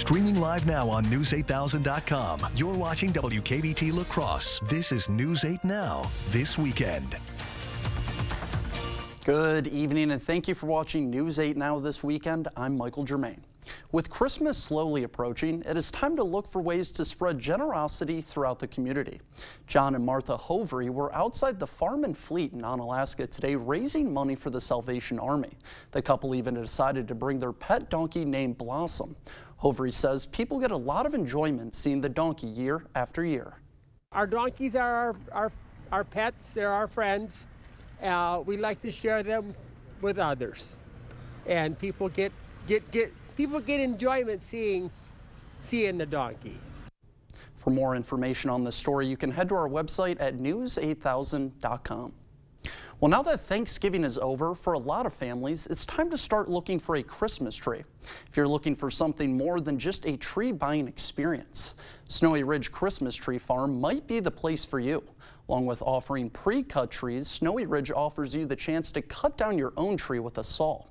Streaming live now on News8000.com. You're watching WKBT La Crosse. This is News 8 Now, this weekend. Good evening and thank you for watching News 8 Now this weekend. I'm Michael Germain. With Christmas slowly approaching, it is time to look for ways to spread generosity throughout the community. John and Martha Hovery were outside the Farm and Fleet in Onalaska today raising money for the Salvation Army. The couple even decided to bring their pet donkey named Blossom. Hovery says people get a lot of enjoyment seeing the donkey year after year. Our donkeys are our pets, they're our friends. We like to share them with others. And people get enjoyment seeing the donkey. For more information on this story, you can head to our website at news8000.com. Well, now that Thanksgiving is over, for a lot of families, it's time to start looking for a Christmas tree. If you're looking for something more than just a tree buying experience, Snowy Ridge Christmas Tree Farm might be the place for you. Along with offering pre-cut trees, Snowy Ridge offers you the chance to cut down your own tree with a saw.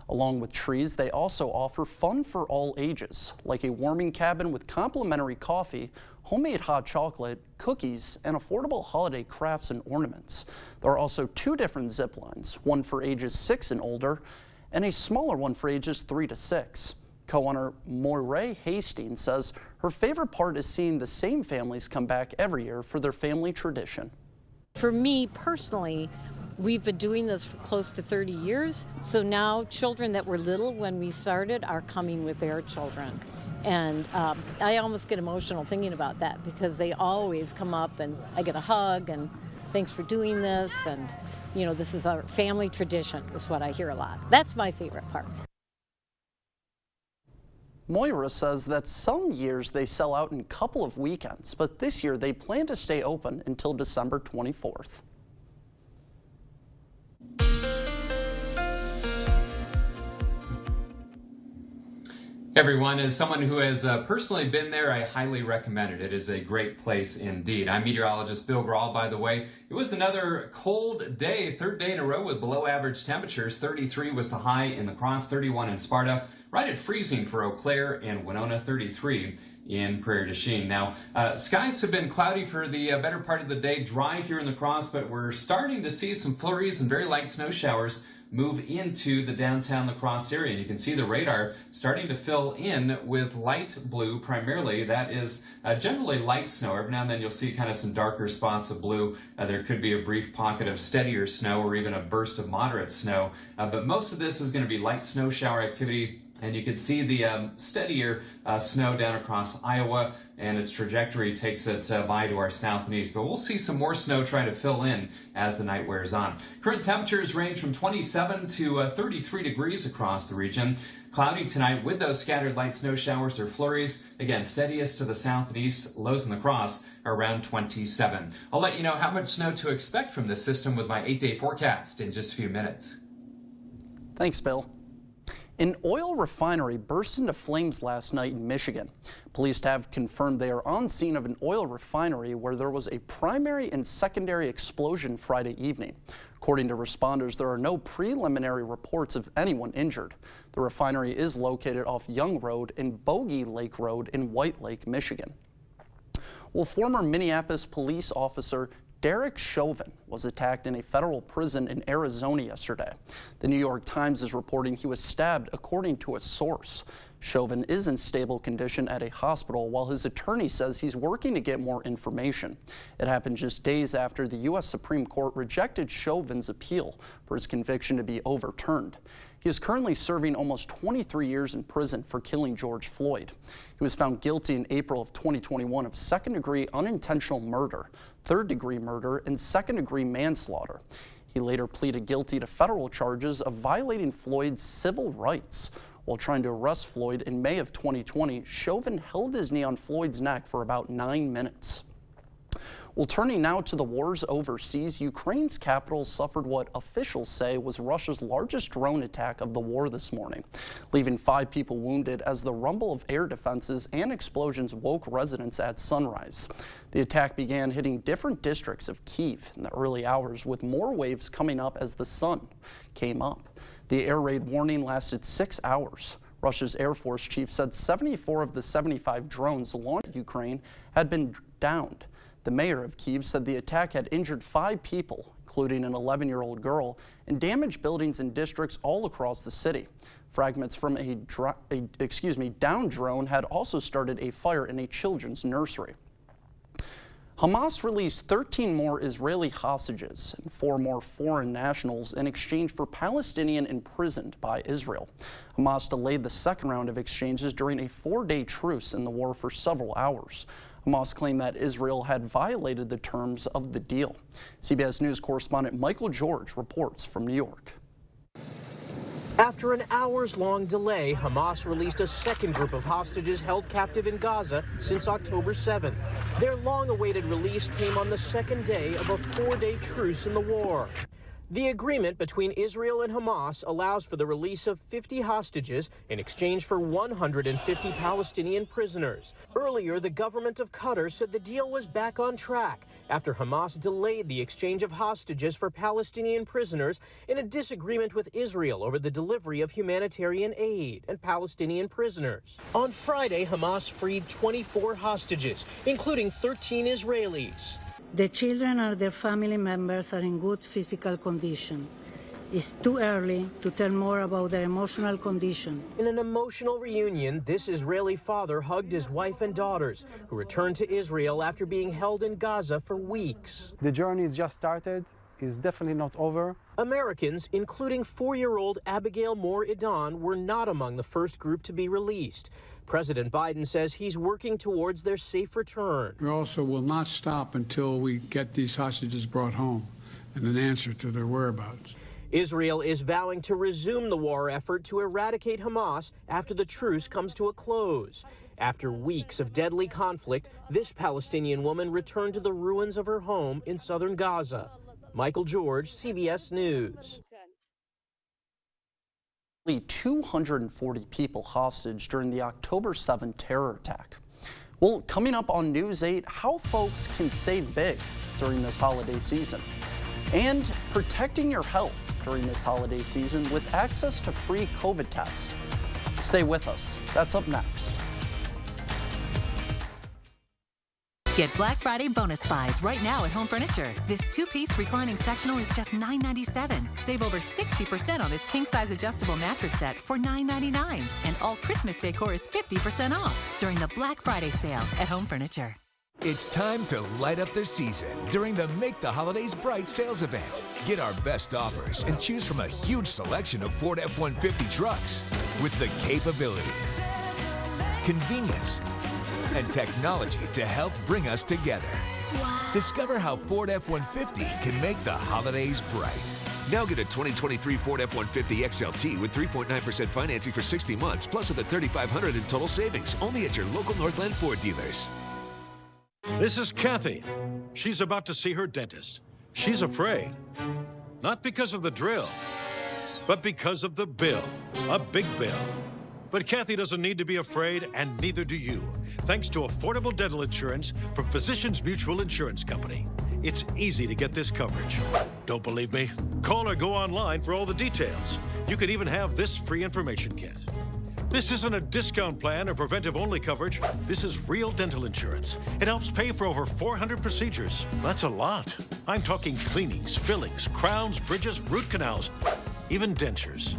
Along with trees, they also offer fun for all ages, like a warming cabin with complimentary coffee, homemade hot chocolate, cookies, and affordable holiday crafts and ornaments. There are also two different zip lines, one for ages 6 and older, and a smaller one for ages 3 to 6. Co-owner Moray Hastings says her favorite part is seeing the same families come back every year for their family tradition. For me personally, we've been doing this for close to 30 years, so now children that were little when we started are coming with their children. And I almost get emotional thinking about that because they always come up and I get a hug and thanks for doing this, and you know, this is our family tradition is what I hear a lot. That's my favorite part. Moira says that some years they sell out in a couple of weekends, but this year they plan to stay open until December 24th. Everyone, as someone who has personally been there, I highly recommend it. It is a great place indeed. I'm meteorologist Bill Grawl, by the way. It was another cold day, third day in a row with below average temperatures. 33 was the high in La Crosse, 31 in Sparta, right at freezing for Eau Claire and Winona, 33 in Prairie du Chien. Now, skies have been cloudy for the better part of the day, dry here in La Crosse, but we're starting to see some flurries and very light snow showers move into the downtown La Crosse area. And you can see the radar starting to fill in with light blue primarily. That is generally light snow. Every now and then you'll see kind of some darker spots of blue. There could be a brief pocket of steadier snow or even a burst of moderate snow. But most of this is going to be light snow shower activity. And you can see the steadier snow down across Iowa, and its trajectory takes it by to our south and east. But we'll see some more snow trying to fill in as the night wears on. Current temperatures range from 27 to 33 degrees across the region. Cloudy tonight with those scattered light snow showers or flurries. Again, steadiest to the south and east. Lows in La Crosse are around 27. I'll let you know how much snow to expect from this system with my 8-day forecast in just a few minutes. Thanks, Bill. An oil refinery burst into flames last night in Michigan. Police have confirmed they are on scene of an oil refinery where there was a primary and secondary explosion Friday evening. According to responders, there are no preliminary reports of anyone injured. The refinery is located off Young Road and Bogey Lake Road in White Lake, Michigan. Well, former Minneapolis police officer Derek Chauvin was attacked in a federal prison in Arizona yesterday. The New York Times is reporting he was stabbed, according to a source. Chauvin is in stable condition at a hospital, while his attorney says he's working to get more information. It happened just days after the U.S. Supreme Court rejected Chauvin's appeal for his conviction to be overturned. He is currently serving almost 23 years in prison for killing George Floyd. He was found guilty in April of 2021 of second-degree unintentional murder, third-degree murder, and second-degree manslaughter. He later pleaded guilty to federal charges of violating Floyd's civil rights. While trying to arrest Floyd in May of 2020, Chauvin held his knee on Floyd's neck for about 9 minutes. Well, turning now to the wars overseas, Ukraine's capital suffered what officials say was Russia's largest drone attack of the war this morning, leaving 5 people wounded as the rumble of air defenses and explosions woke residents at sunrise. The attack began hitting different districts of Kyiv in the early hours, with more waves coming up as the sun came up. The air raid warning lasted 6 hours. Russia's Air Force chief said 74 of the 75 drones launched at Ukraine had been downed. The mayor of Kyiv said the attack had injured 5 people, including an 11-year-old girl, and damaged buildings in districts all across the city. Fragments from a downed drone had also started a fire in a children's nursery. Hamas released 13 more Israeli hostages and 4 more foreign nationals in exchange for Palestinian imprisoned by Israel. Hamas delayed the second round of exchanges during a 4-day truce in the war for several hours. Hamas claimed that Israel had violated the terms of the deal. CBS News correspondent Michael George reports from New York. After an hours-long delay, Hamas released a second group of hostages held captive in Gaza since October 7th. Their long-awaited release came on the second day of a 4-day truce in the war. The agreement between Israel and Hamas allows for the release of 50 hostages in exchange for 150 Palestinian prisoners. Earlier, the government of Qatar said the deal was back on track after Hamas delayed the exchange of hostages for Palestinian prisoners in a disagreement with Israel over the delivery of humanitarian aid and Palestinian prisoners. On Friday, Hamas freed 24 hostages, including 13 Israelis. The children and their family members are in good physical condition. It's too early to tell more about their emotional condition. In an emotional reunion, this Israeli father hugged his wife and daughters, who returned to Israel after being held in Gaza for weeks. The journey is just started. It's definitely not over. Americans, including 4-year-old Abigail Moore Idan, were not among the first group to be released. President Biden says he's working towards their safe return. We also will not stop until we get these hostages brought home and an answer to their whereabouts. Israel is vowing to resume the war effort to eradicate Hamas after the truce comes to a close. After weeks of deadly conflict, this Palestinian woman returned to the ruins of her home in southern Gaza. Michael George, CBS News. 240 people hostage during the October 7 terror attack. Well, coming up on News 8, how folks can save big during this holiday season, and protecting your health during this holiday season with access to free COVID tests. Stay with us. That's up next. Get Black Friday bonus buys right now at Home Furniture. This 2-piece reclining sectional is just $9.97. Save over 60% on this king-size adjustable mattress set for $9.99. And all Christmas decor is 50% off during the Black Friday sale at Home Furniture. It's time to light up the season during the Make the Holidays Bright sales event. Get our best offers and choose from a huge selection of Ford F-150 trucks with the capability, convenience, and technology to help bring us together. Wow. Discover how Ford F-150 can make the holidays bright. Now get a 2023 Ford F-150 XLT with 3.9% financing for 60 months, plus up to $3,500 in total savings, only at your local Northland Ford dealers. This is Kathy. She's about to see her dentist. She's afraid. Not because of the drill, but because of the bill. A big bill. But Kathy doesn't need to be afraid, and neither do you, thanks to affordable dental insurance from Physicians Mutual Insurance Company. It's easy to get this coverage. Don't believe me? Call or go online for all the details. You can even have this free information kit. This isn't a discount plan or preventive-only coverage. This is real dental insurance. It helps pay for over 400 procedures. That's a lot. I'm talking cleanings, fillings, crowns, bridges, root canals, even dentures.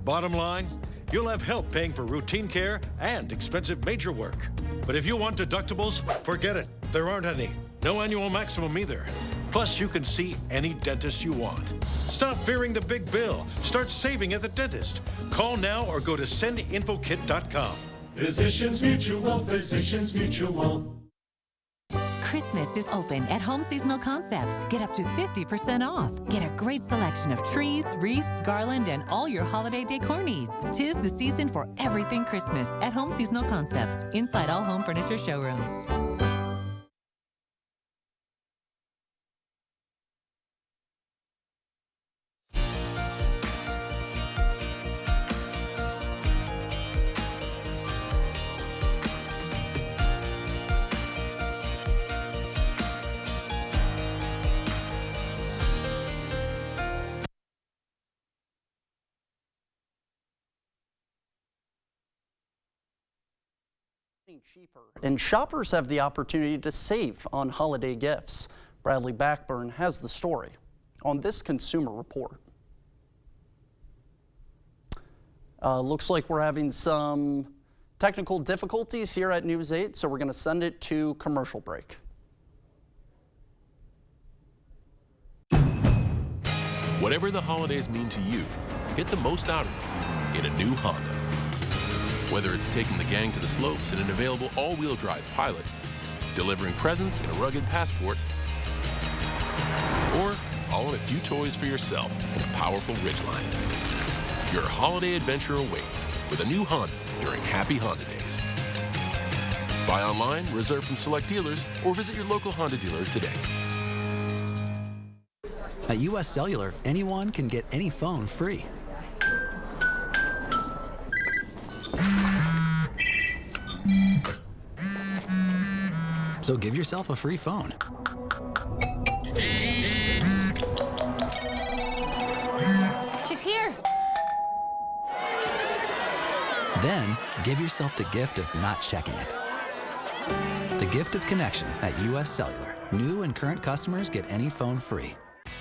Bottom line, you'll have help paying for routine care and expensive major work. But if you want deductibles, forget it. There aren't any. No annual maximum either. Plus, you can see any dentist you want. Stop fearing the big bill. Start saving at the dentist. Call now or go to sendinfokit.com. Physicians Mutual, Physicians Mutual. Christmas is open at Home Seasonal Concepts. Get up to 50% off. Get a great selection of trees, wreaths, garland, and all your holiday decor needs. 'Tis the season for everything Christmas at Home Seasonal Concepts, inside all home furniture showrooms. Cheaper, and shoppers have the opportunity to save on holiday gifts. Bradley Blackburn has the story on this Consumer Report. Looks like we're having some technical difficulties here at News 8, so we're going to send it to commercial break. Whatever the holidays mean to you, get the most out of them in a new Honda. Whether it's taking the gang to the slopes in an available all-wheel drive Pilot, delivering presents in a rugged Passport, or all in a few toys for yourself in a powerful Ridgeline. Your holiday adventure awaits with a new Honda during Happy Honda Days. Buy online, reserve from select dealers, or visit your local Honda dealer today. At US Cellular, anyone can get any phone free. So give yourself a free phone. She's here. Then give yourself the gift of not checking it. The gift of connection at US Cellular. New and current customers get any phone free.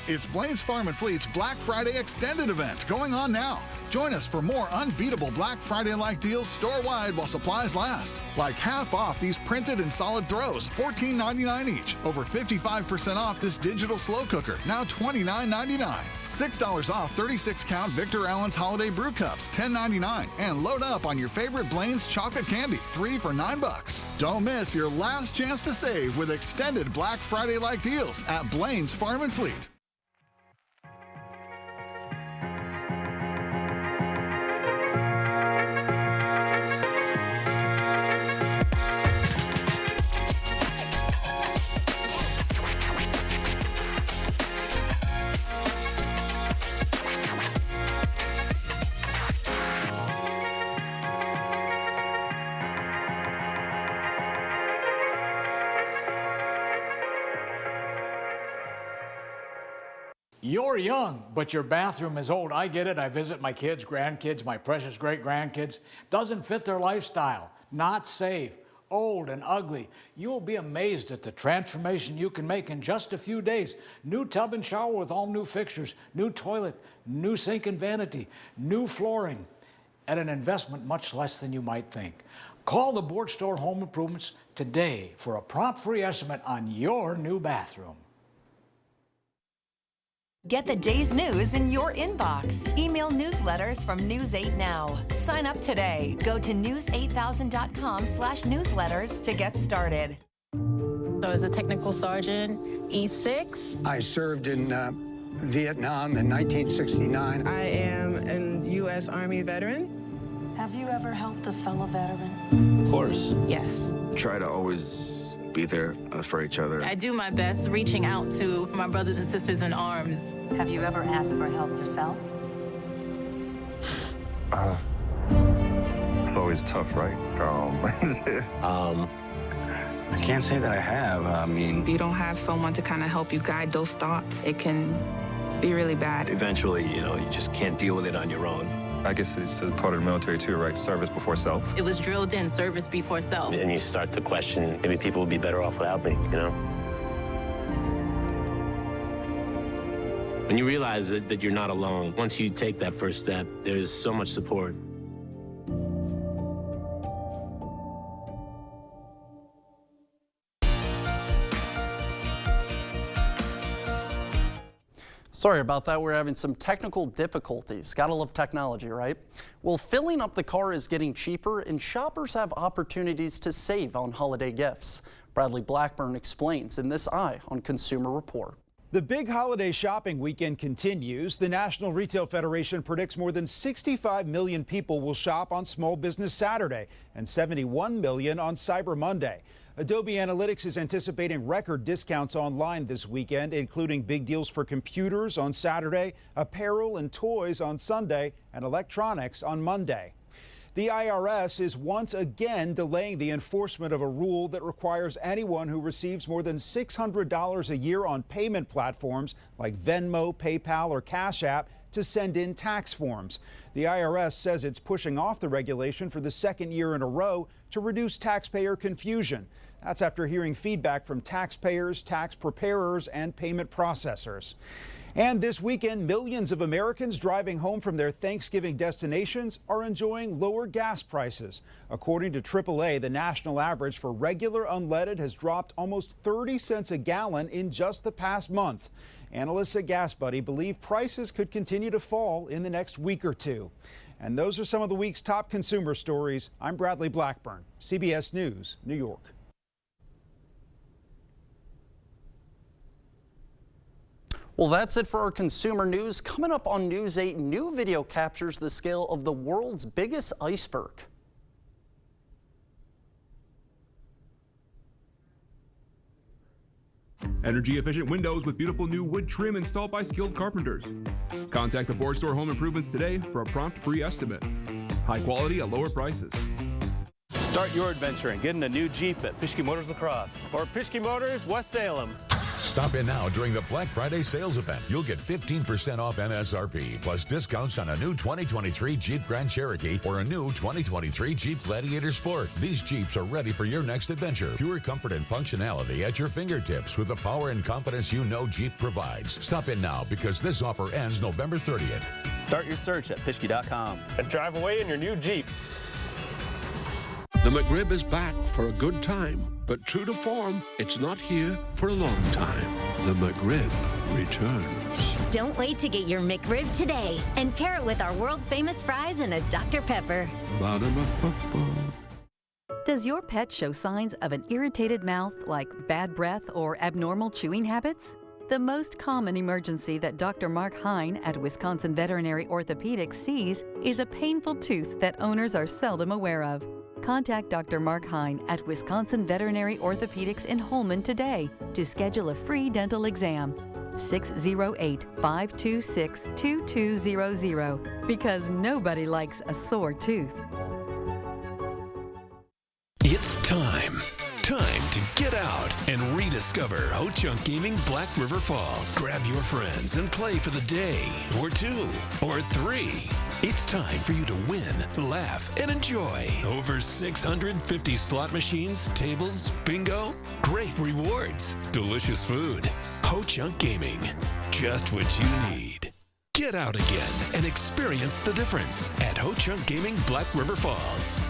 It's Blain's Farm and Fleet's Black Friday Extended event going on now. Join us for more unbeatable Black Friday-like deals store-wide while supplies last. Like half off these printed and solid throws, $14.99 each. Over 55% off this digital slow cooker, now $29.99. $6 off 36-count Victor Allen's Holiday Brew Cups, $10.99. And load up on your favorite Blain's chocolate candy, 3 for $9. Don't miss your last chance to save with extended Black Friday-like deals at Blain's Farm and Fleet. You're young, but your bathroom is old. I get it. I visit my kids, grandkids, my precious great-grandkids. Doesn't fit their lifestyle. Not safe. Old and ugly. You'll be amazed at the transformation you can make in just a few days. New tub and shower with all new fixtures, new toilet, new sink and vanity, new flooring, at an investment much less than you might think. Call the Board Store Home Improvements today for a prompt free estimate on your new bathroom. Get the day's news in your inbox. Email newsletters from News 8 Now. Sign up today. Go to news8000.com/newsletters to get started. So as a technical sergeant, E6. I served in Vietnam in 1969. I am a U.S. Army veteran. Have you ever helped a fellow veteran? Of course. Yes. Try to always be there for each other. I do my best reaching out to my brothers and sisters in arms. Have you ever asked for help yourself? It's always tough, right? I can't say that I have. I mean, if you don't have someone to kind of help you guide those thoughts, it can be really bad. Eventually, you just can't deal with it on your own. I guess it's a part of the military too, right? Service before self. It was drilled in, service before self. And you start to question, maybe people would be better off without me, When you realize that you're not alone, once you take that first step, there's so much support. Sorry about that, we're having some technical difficulties. Gotta love technology, right? Well, filling up the car is getting cheaper and shoppers have opportunities to save on holiday gifts. Bradley Blackburn explains in this Eye on Consumer Report. The big holiday shopping weekend continues. The National Retail Federation predicts more than 65 million people will shop on Small Business Saturday and 71 million on Cyber Monday. Adobe Analytics is anticipating record discounts online this weekend, including big deals for computers on Saturday, apparel and toys on Sunday, and electronics on Monday. The IRS is once again delaying the enforcement of a rule that requires anyone who receives more than $600 a year on payment platforms like Venmo, PayPal, or Cash App to send in tax forms. The IRS says it's pushing off the regulation for the second year in a row to reduce taxpayer confusion. That's after hearing feedback from taxpayers, tax preparers, and payment processors. And this weekend, millions of Americans driving home from their Thanksgiving destinations are enjoying lower gas prices. According to AAA, the national average for regular unleaded has dropped almost 30 cents a gallon in just the past month. Analysts at GasBuddy believe prices could continue to fall in the next week or two. And those are some of the week's top consumer stories. I'm Bradley Blackburn, CBS News, New York. Well, that's it for our consumer news. Coming up on News 8, new video captures the scale of the world's biggest iceberg. Energy-efficient windows with beautiful new wood trim installed by skilled carpenters. Contact the Board Store Home Improvements today for a prompt free estimate. High quality at lower prices. Start your adventure and get in a new Jeep at Pischke Motors La Crosse or Pischke Motors West Salem. Stop in now during the Black Friday sales event. You'll get 15% off MSRP, plus discounts on a new 2023 Jeep Grand Cherokee or a new 2023 Jeep Gladiator Sport. These Jeeps are ready for your next adventure. Pure comfort and functionality at your fingertips with the power and confidence you know Jeep provides. Stop in now because this offer ends November 30th. Start your search at Pischke.com and drive away in your new Jeep. The McRib is back for a good time, but true to form, it's not here for a long time. The McRib returns. Don't wait to get your McRib today and pair it with our world-famous fries and a Dr. Pepper. Ba-da-ba-ba-ba. Does your pet show signs of an irritated mouth like bad breath or abnormal chewing habits? The most common emergency that Dr. Mark Hine at Wisconsin Veterinary Orthopedics sees is a painful tooth that owners are seldom aware of. Contact Dr. Mark Hine at Wisconsin Veterinary Orthopedics in Holmen today to schedule a free dental exam. 608-526-2200 because nobody likes a sore tooth. It's time to get out and rediscover Ho-Chunk Gaming Black River Falls. Grab your friends and play for the day, or 2, or 3. It's time for you to win, laugh, and enjoy. Over 650 slot machines, tables, bingo, great rewards, delicious food. Ho-Chunk Gaming, just what you need. Get out again and experience the difference at Ho-Chunk Gaming Black River Falls.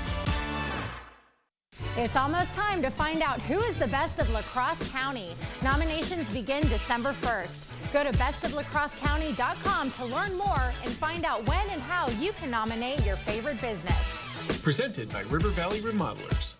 It's almost time to find out who is the best of La Crosse County. Nominations begin December 1st. Go to bestoflacrossecounty.com to learn more and find out when and how you can nominate your favorite business. Presented by River Valley Remodelers.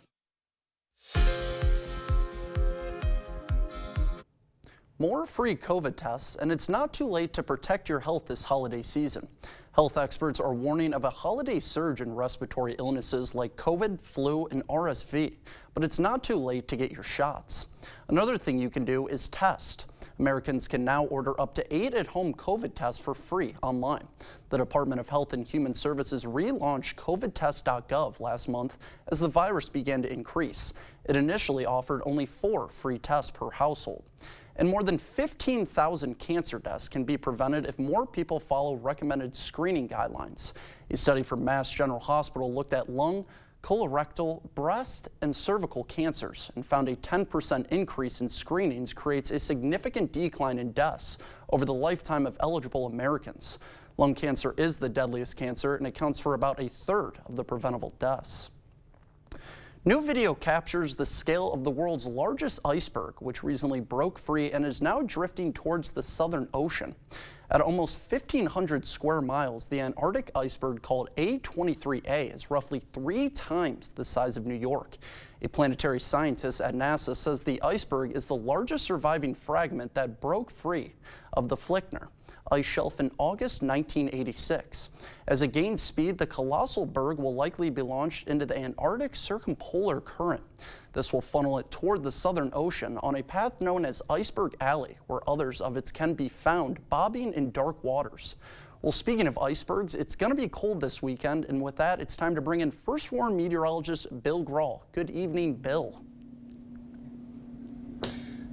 More free COVID tests, and it's not too late to protect your health this holiday season. Health experts are warning of a holiday surge in respiratory illnesses like COVID, flu, and RSV, but it's not too late to get your shots. Another thing you can do is test. Americans can now order up to 8 at-home COVID tests for free online. The Department of Health and Human Services relaunched covidtest.gov last month as the virus began to increase. It initially offered only 4 free tests per household. And more than 15,000 cancer deaths can be prevented if more people follow recommended screening guidelines. A study from Mass General Hospital looked at lung, colorectal, breast, and cervical cancers and found a 10% increase in screenings creates a significant decline in deaths over the lifetime of eligible Americans. Lung cancer is the deadliest cancer and accounts for about 1/3 of the preventable deaths. New video captures the scale of the world's largest iceberg, which recently broke free and is now drifting towards the Southern Ocean. At almost 1,500 square miles, the Antarctic iceberg called A23A is roughly 3 times the size of New York. A planetary scientist at NASA says the iceberg is the largest surviving fragment that broke free of the Flickner ice shelf in August 1986. As it gains speed, the colossal berg will likely be launched into the Antarctic circumpolar current. This will funnel it toward the Southern Ocean on a path known as Iceberg Alley, where others of it can be found bobbing in dark waters. Well, speaking of icebergs, it's going to be cold this weekend, and with that, it's time to bring in First Warn meteorologist Bill Grahl. Good evening, Bill.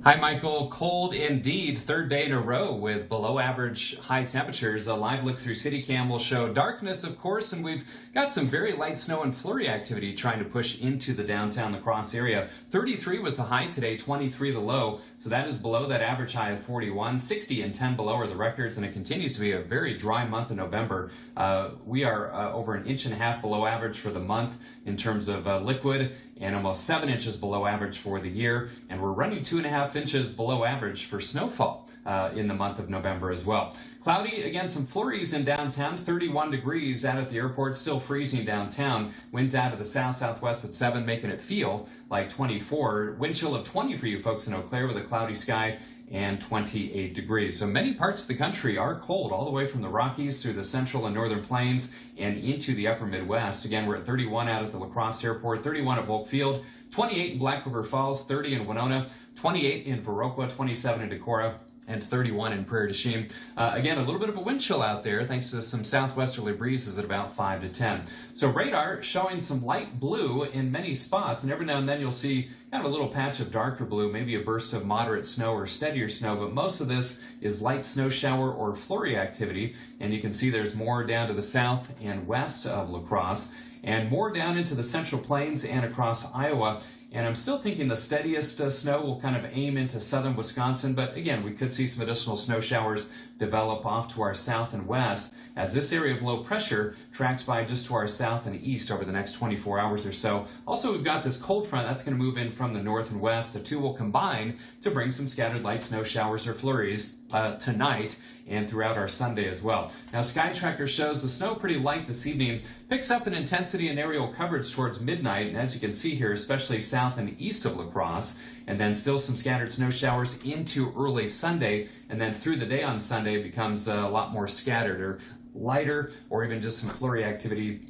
Hi, Michael. Cold indeed. Third day in a row with below average high temperatures. A live look through CityCam will show darkness, of course, and we've got some very light snow and flurry activity trying to push into the downtown La Crosse area. 33 was the high today, 23 the low, so that is below that average high of 41. 60 and 10 below are the records, and it continues to be a very dry month in November. We are over 1.5 inches below average for the month in terms of liquid, and almost 7 inches below average for the year, and we're running 2.5 inches below average for snowfall in the month of November as well. Cloudy, again, some flurries in downtown, 31 degrees out at the airport, still freezing downtown. Winds out of the south-southwest at 7, making it feel like 24. Wind chill of 20 for you folks in Eau Claire with a cloudy sky and 28 degrees. So many parts of the country are cold, all the way from the Rockies through the central and northern plains and into the upper Midwest. Again, we're at 31 out at the La Crosse Airport, 31 at Volk Field, 28 in Black River Falls, 30 in Winona, 28 in Viroqua, 27 in Decorah, and 31 in Prairie du Chien. Again, a little bit of a wind chill out there thanks to some southwesterly breezes at about 5 to 10. So radar showing some light blue in many spots, and every now and then you'll see kind of a little patch of darker blue, maybe a burst of moderate snow or steadier snow, but most of this is light snow shower or flurry activity, and you can see there's more down to the south and west of La Crosse, and more down into the central plains and across Iowa. And I'm still thinking the steadiest snow will kind of aim into southern Wisconsin, but again, we could see some additional snow showers develop off to our south and west as this area of low pressure tracks by just to our south and east over the next 24 hours or so. Also, we've got this cold front that's going to move in from the north and west. The two will combine to bring some scattered light snow showers or flurries tonight and throughout our Sunday as well. Now, Sky Tracker shows the snow pretty light this evening, picks up in intensity and aerial coverage towards midnight, and as you can see here, especially south and east of La Crosse, and then still some scattered snow showers into early Sunday, and then through the day on Sunday becomes a lot more scattered or lighter, or even just some flurry activity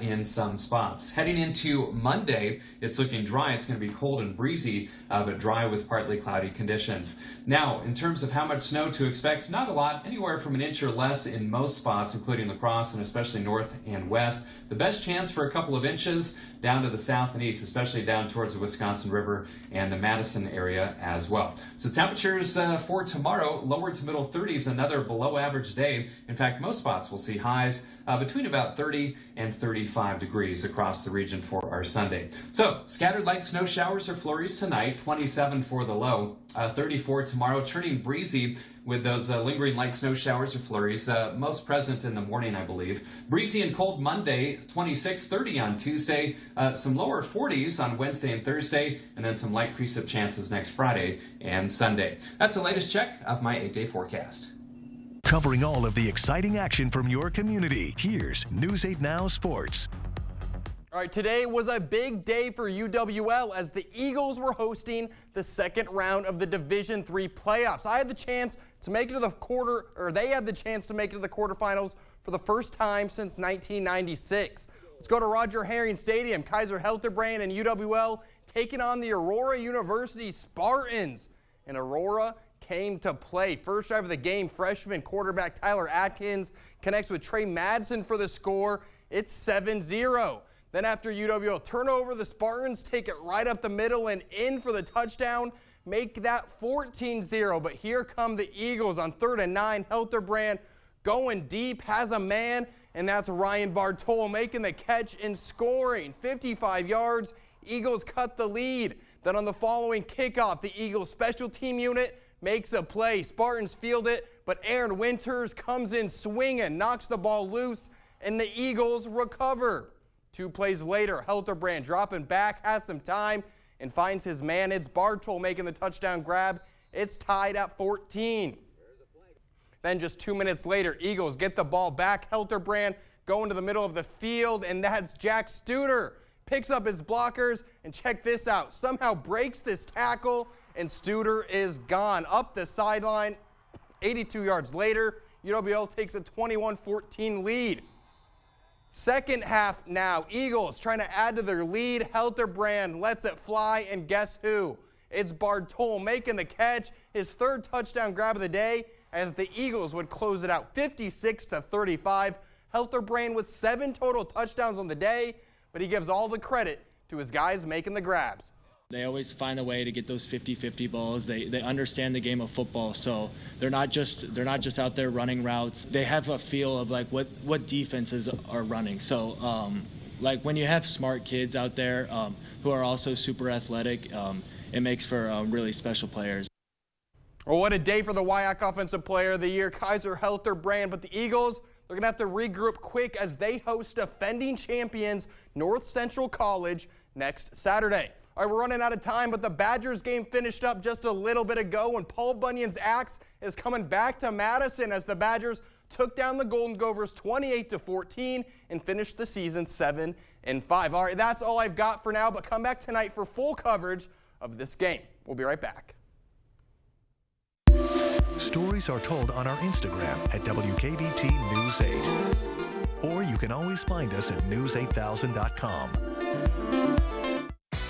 in some spots. Heading into Monday, it's looking dry. It's going to be cold and breezy, but dry with partly cloudy conditions. Now, in terms of how much snow to expect, not a lot, anywhere from 1 inch or less in most spots, including La Crosse and especially north and west. The best chance for a couple of inches down to the south and east, especially down towards the Wisconsin River and the Madison area as well. So temperatures for tomorrow, lower to middle 30s, another below average day. In fact, most spots will see highs between about 30 and 35 degrees across the region for our Sunday. So scattered light snow showers or flurries tonight, 27 for the low, 34 tomorrow, turning breezy with those lingering light snow showers or flurries, most present in the morning, I believe. Breezy and cold Monday, 26, 30 on Tuesday, some lower 40s on Wednesday and Thursday, and then some light precip chances next Friday and Sunday. That's the latest check of my 8-day forecast. Covering all of the exciting action from your community, here's News 8 Now Sports. All right, today was a big day for UWL as the Eagles were hosting the second round of the Division III playoffs. I had the chance to make it to the they had the chance to make it to the quarterfinals for the first time since 1996. Let's go to Roger Herring Stadium. Kaiser Helterbrand and UWL taking on the Aurora University Spartans. And Aurora came to play. First drive of the game, freshman quarterback Tyler Atkins connects with Trey Madsen for the score. It's 7-0. Then after UWL turnover, the Spartans take it right up the middle and in for the touchdown, make that 14-0. But here come the Eagles on 3rd and 9. Helterbrand going deep, has a man, and that's Ryan Bartol making the catch and scoring. 55 yards, Eagles cut the lead. Then on the following kickoff, the Eagles special team unit makes a play. Spartans field it, but Aaron Winters comes in swinging, knocks the ball loose, and the Eagles recover. 2 plays later, Helterbrand dropping back, has some time, and finds his man. It's Bartol making the touchdown grab. It's tied at 14. Then just 2 minutes later, Eagles get the ball back. Helterbrand going to the middle of the field, and that's Jack Studer. Picks up his blockers, and check this out. Somehow breaks this tackle, and Studer is gone. Up the sideline, 82 yards later, UWL takes a 21-14 lead. Second half now, Eagles trying to add to their lead. Helterbrand lets it fly, and guess who? It's Bartol making the catch, his 3rd touchdown grab of the day, as the Eagles would close it out 56-35. Helterbrand with 7 total touchdowns on the day, but he gives all the credit to his guys making the grabs. They always find a way to get those 50-50 balls. They understand the game of football, so they're not just out there running routes. They have a feel of like what defenses are running. So like when you have smart kids out there who are also super athletic, it makes for really special players. Well, what a day for the WIAC Offensive Player of the Year, Kaiser Helterbrand. But the Eagles, they're going to have to regroup quick as they host defending champions North Central College next Saturday. All right, we're running out of time, but the Badgers game finished up just a little bit ago, and Paul Bunyan's axe is coming back to Madison as the Badgers took down the Golden Gophers 28-14 and finished the season 7-5. All right, that's all I've got for now, but come back tonight for full coverage of this game. We'll be right back. Stories are told on our Instagram at WKBT News 8. Or you can always find us at news8000.com.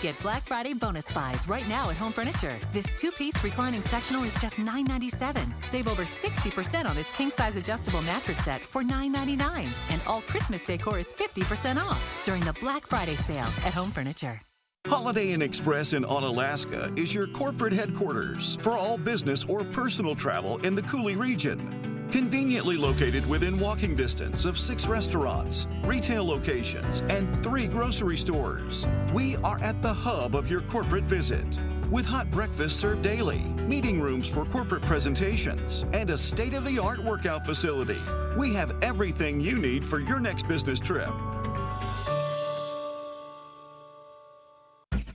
Get Black Friday bonus buys right now at Home Furniture. This 2-piece reclining sectional is just $9.97. Save over 60% on this king-size adjustable mattress set for $9.99. And all Christmas decor is 50% off during the Black Friday sale at Home Furniture. Holiday Inn Express in Onalaska is your corporate headquarters for all business or personal travel in the Coulee region. Conveniently located within walking distance of 6 restaurants, retail locations, and 3 grocery stores. We are at the hub of your corporate visit. With hot breakfast served daily, meeting rooms for corporate presentations, and a state-of-the-art workout facility. We have everything you need for your next business trip.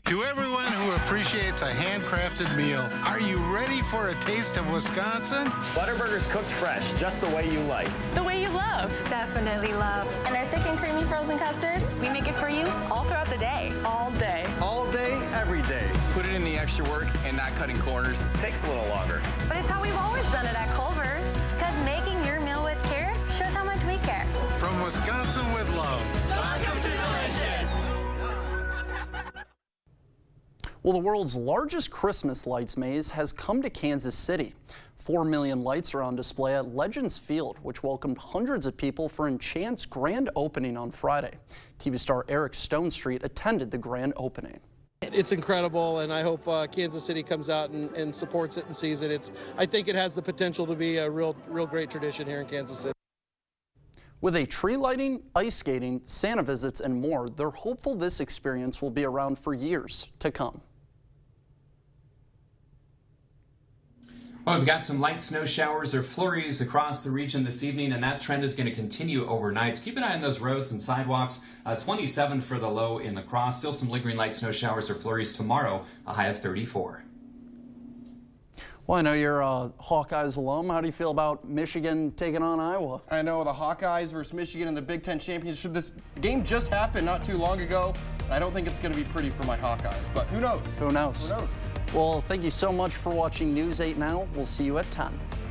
To everyone who appreciates a handcrafted meal, are you ready for a taste of Wisconsin? Butterburger's cooked fresh, just the way you like. The way you love. Definitely love. And our thick and creamy frozen custard, we make it for you all throughout the day. all day. All day, every day. Put it in the extra work and not cutting corners. Takes a little longer. But it's how we've always done it at Culver's. Because making your meal with care shows how much we care. From Wisconsin with love. Welcome to Delicious. Well, the world's largest Christmas lights maze has come to Kansas City. 4 million lights are on display at Legends Field, which welcomed hundreds of people for Enchant's grand opening on Friday. TV star Eric Stonestreet attended the grand opening. It's incredible, and I hope Kansas City comes out and supports it and sees it. I think it has the potential to be a real great tradition here in Kansas City. With a tree lighting, ice skating, Santa visits, and more, they're hopeful this experience will be around for years to come. Well, we've got some light snow showers or flurries across the region this evening, and that trend is going to continue overnight. So keep an eye on those roads and sidewalks. 27 for the low in La Crosse. Still some lingering light snow showers or flurries tomorrow, a high of 34. Well, I know you're a Hawkeyes alum. How do you feel about Michigan taking on Iowa? I know, the Hawkeyes versus Michigan in the Big Ten Championship. This game just happened not too long ago. I don't think it's going to be pretty for my Hawkeyes, but who knows? Who knows? Who knows? Well, thank you so much for watching News 8 Now. We'll see you at 10.